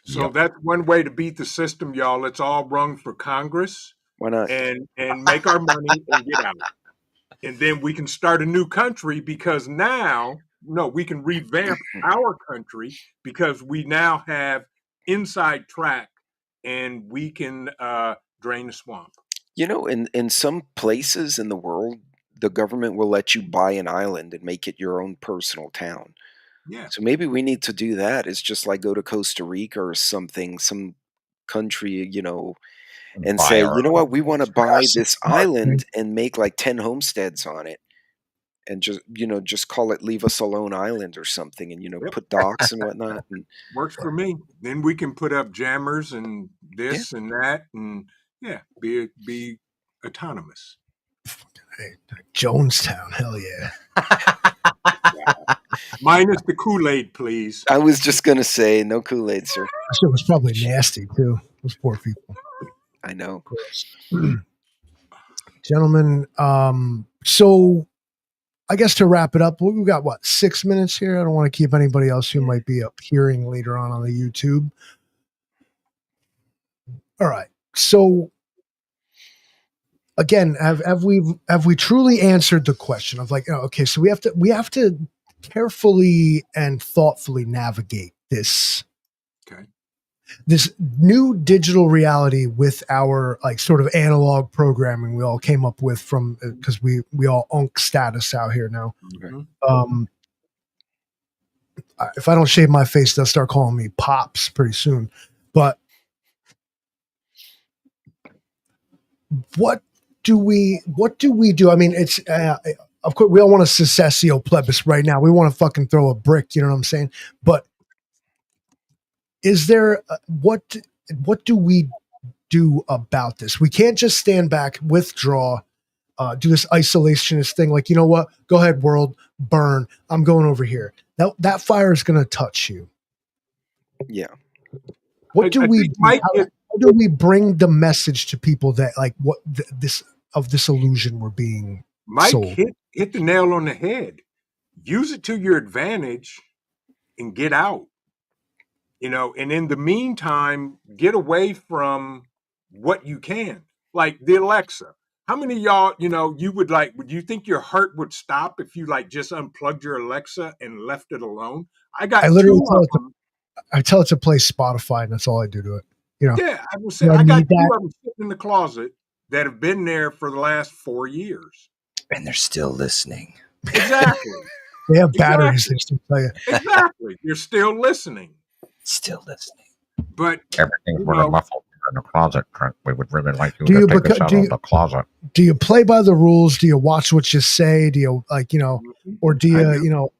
So that's one way to beat the system, y'all. Let's all run for Congress. Why not? And make our money and get out. And then we can start a new country because we can revamp our country because we now have inside track and we can drain the swamp. You know, in some places in the world, the government will let you buy an island and make it your own personal town. Yeah. So maybe we need to do that. It's just like go to Costa Rica or something, some country, you know, and say, you know what, we want to buy this island and make like 10 homesteads on it. And just, you know, just call it Leave Us Alone Island or something, and, you know, put docks and whatnot. And works for me. Then we can put up jammers and this and that, and be autonomous. Hey, Jonestown, hell yeah. Minus the Kool-Aid, please. I was just gonna say no Kool-Aid, sir. That shit was probably nasty too. Those poor people. I know. Gentlemen, so I guess to wrap it up, we've got 6 minutes here. I don't want to keep anybody else who might be appearing later on the YouTube. All right. So again, have we truly answered the question of like, okay, so we have to carefully and thoughtfully navigate this new digital reality with our like sort of analog programming we all came up with from because we all unk status out here now. If I don't shave my face, they'll start calling me Pops pretty soon. But what do we do? I mean, it's of course we all want a secessio plebis right now. We want to fucking throw a brick, you know what I'm saying? But is there what do we do about this? We can't just stand back, withdraw, do this isolationist thing. Like, you know what? Go ahead, world, burn. I'm going over here. That fire is going to touch you. Yeah. What do we think do? Mike How do we bring the message to people that like what this illusion we're being sold? hit the nail on the head. Use it to your advantage and get out. And in the meantime, get away from what you can. Like the Alexa. How many of y'all, would you think your heart would stop if you like just unplugged your Alexa and left it alone? I got literally two of them. I tell it to play Spotify, and that's all I do to it. Yeah, I will say I got two of them sitting in the closet that have been there for the last 4 years. And they're still listening. Exactly. They have batteries. They still tell you. Exactly. You're still listening. Still listening. But everything's really muffled in the closet, Trent. We would really like you to take us out of the closet. Do you play by the rules? Do you watch what you say? Do you or do you,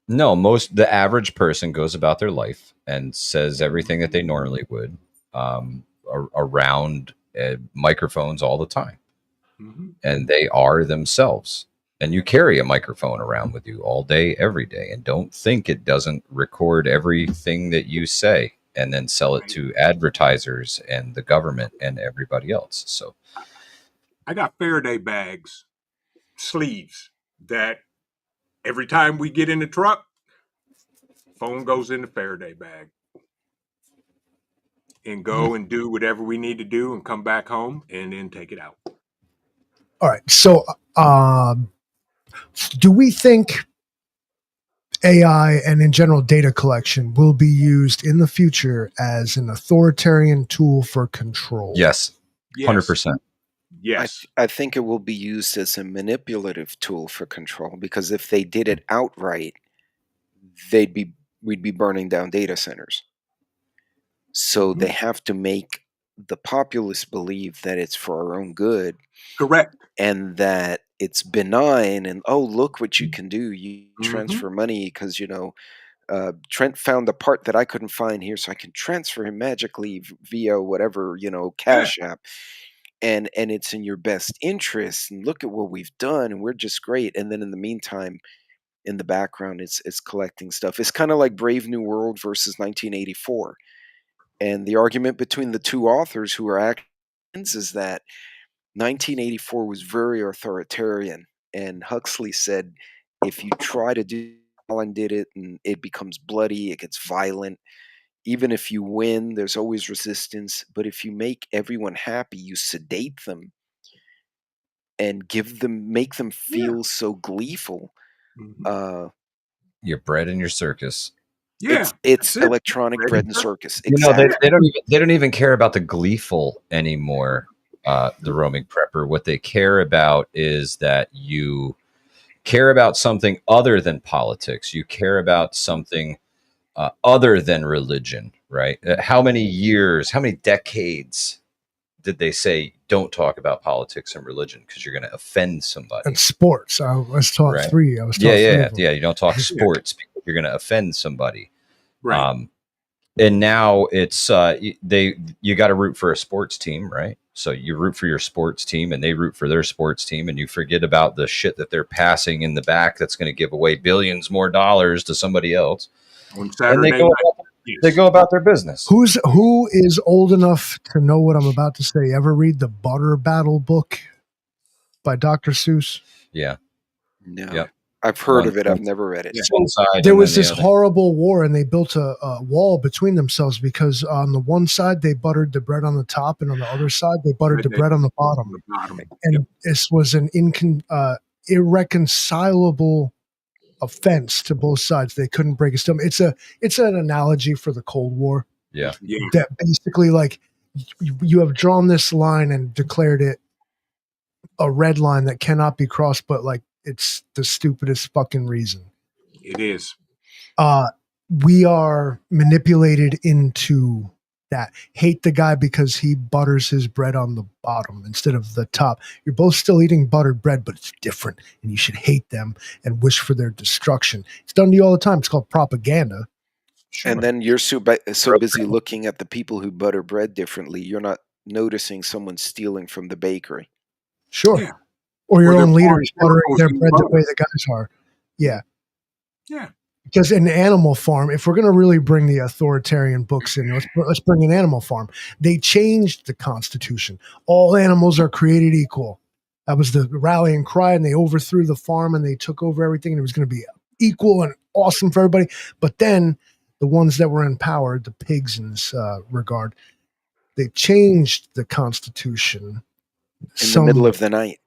No, the average person goes about their life and says everything that they normally would around microphones all the time. And they are themselves. And you carry a microphone around with you all day, every day. And don't think it doesn't record everything that you say and then sell it to advertisers and the government and everybody else. So I got Faraday bags, sleeves, that every time we get in the truck, phone goes in the Faraday bag. And go and do whatever we need to do and come back home and then take it out. All right. So do we think AI and in general data collection will be used in the future as an authoritarian tool for control? Yes. 100%. Yes. I think it will be used as a manipulative tool for control, because if they did it outright, we'd be burning down data centers. So they have to make the populace believe that it's for our own good. Correct. And that it's benign, and oh, look what you can do. You transfer money because Trent found the part that I couldn't find here, so I can transfer him magically via whatever Cash App, and it's in your best interest. And look at what we've done, and we're just great. And then in the meantime, in the background, it's collecting stuff. It's kind of like Brave New World versus 1984, and the argument between the two authors who are actions is that 1984 was very authoritarian, and Huxley said, if you try to do Alan did it and it becomes bloody, it gets violent. Even if you win, there's always resistance. But if you make everyone happy, you sedate them and make them feel so gleeful. Your bread and your circus. Yeah, it's electronic bread and circus. Exactly. They don't even care about the gleeful anymore. The roaming prepper. What they care about is that you care about something other than politics. You care about something other than religion, right? How many decades did they say don't talk about politics and religion because you're going to offend somebody? And sports. I was taught right? three. I was taught yeah. You don't talk sports because you're going to offend somebody. Right. And now it's you got to root for a sports team, right? So you root for your sports team and they root for their sports team, and you forget about the shit that they're passing in the back that's going to give away billions more dollars to somebody else. On Saturday night. They go about their business. Who is old enough to know what I'm about to say? Ever read the Butter Battle book by Dr. Seuss? Yeah. No. Yep. I've heard of it. I've never read it. There was this horrible war, and they built a wall between themselves because on the one side they buttered the bread on the top, and on the other side they buttered the bread on the bottom. And this was an irreconcilable offense to both sides. They couldn't break it. It's an analogy for the Cold War. Yeah. That basically, like, you have drawn this line and declared it a red line that cannot be crossed, but like it's the stupidest fucking reason. It is. We are manipulated into that. Hate the guy because he butters his bread on the bottom instead of the top. You're both still eating buttered bread, but it's different, and you should hate them and wish for their destruction. It's done to you all the time. It's called propaganda. Sure. And then you're so busy looking at the people who butter bread differently, you're not noticing someone stealing from the bakery. Sure. Yeah. Or your own leaders buttering their bread the way the guys are. Yeah. Yeah. Because in Animal Farm, if we're going to really bring the authoritarian books in, let's bring in Animal Farm. They changed the Constitution. All animals are created equal. That was the rallying cry, and they overthrew the farm and they took over everything, and it was going to be equal and awesome for everybody. But then the ones that were in power, the pigs in this regard, they changed the Constitution. In the middle of the night.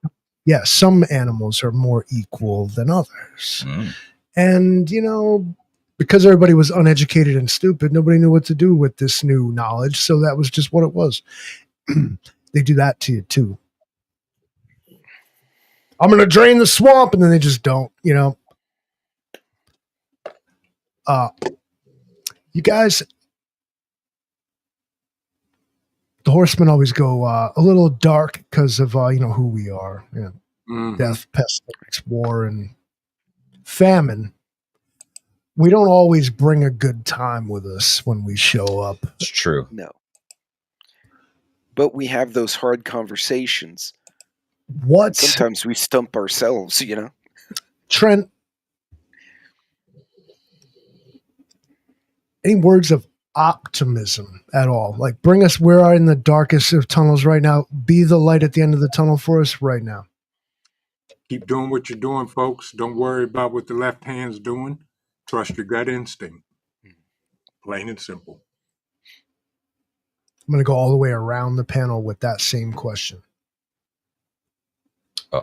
Yeah, some animals are more equal than others. And, you know, because everybody was uneducated and stupid, nobody knew what to do with this new knowledge. So that was just what it was. They do that to you, too. I'm going to drain the swamp, and then they just don't, you know. You guys, the Horsemen always go a little dark because of, you know, who we are. You know, death, pestilence, war, and famine. We don't always bring a good time with us when we show up. It's true. No. But we have those hard conversations. Sometimes we stump ourselves, you know? Trent, any words of optimism at all? Like, bring us, we are in the darkest of tunnels right now. Be the light at the end of the tunnel for us right now. Keep doing what you're doing, folks. Don't worry about what the left hand's doing. Trust your gut instinct. Plain and simple. I'm going to go all the way around the panel with that same question.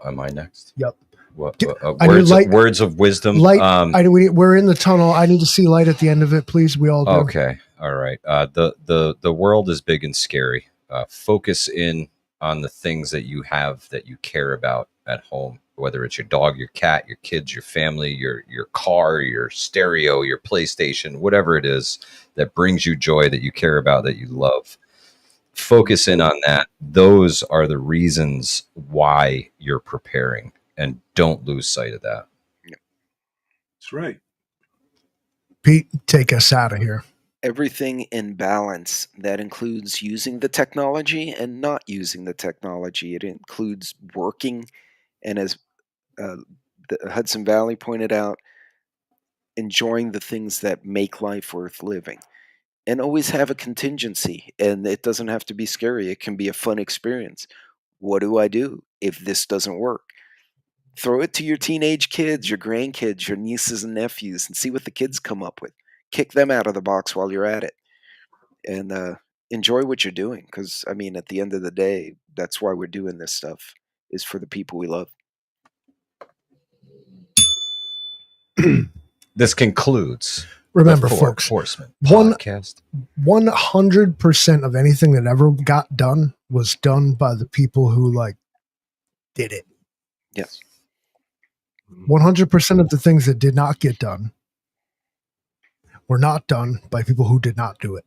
Am I next? Yep. Words of wisdom. Light. We're in the tunnel. I need to see light at the end of it, please. We all do. Okay. All right. The world is big and scary. Focus in on the things that you have that you care about at home, whether it's your dog, your cat, your kids, your family, your car, your stereo, your PlayStation, whatever it is that brings you joy, that you care about, that you love. Focus in on that. Those are the reasons why you're preparing, and don't lose sight of that. That's right. Pete, take us out of here. Everything in balance. That includes using the technology and not using the technology. It includes working, and as the Hudson Valley pointed out, enjoying the things that make life worth living. And always have a contingency. And it doesn't have to be scary. It can be a fun experience. What do I do if this doesn't work? Throw it to your teenage kids, your grandkids, your nieces and nephews, and see what the kids come up with. Kick them out of the box while you're at it. And enjoy what you're doing. Because, I mean, at the end of the day, that's why we're doing this stuff, is for the people we love. This concludes. Remember, folks, Horsemen podcast. 100% of anything that ever got done was done by the people who did it. Yes. 100% of the things that did not get done were not done by people who did not do it.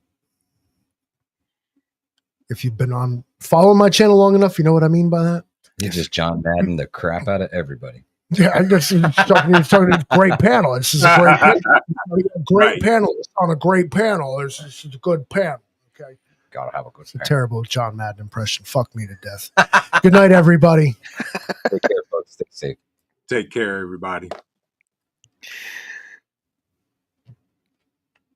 If you've been following my channel long enough, you know what I mean by that. You just John Madden the crap out of everybody. Yeah, I guess he's talking a great panel. This is a great panelist on a great panel. This is a good panel. Okay, gotta have a good. Terrible John Madden impression. Fuck me to death. Good night, everybody. Take care, folks. Stay safe. Take care, everybody.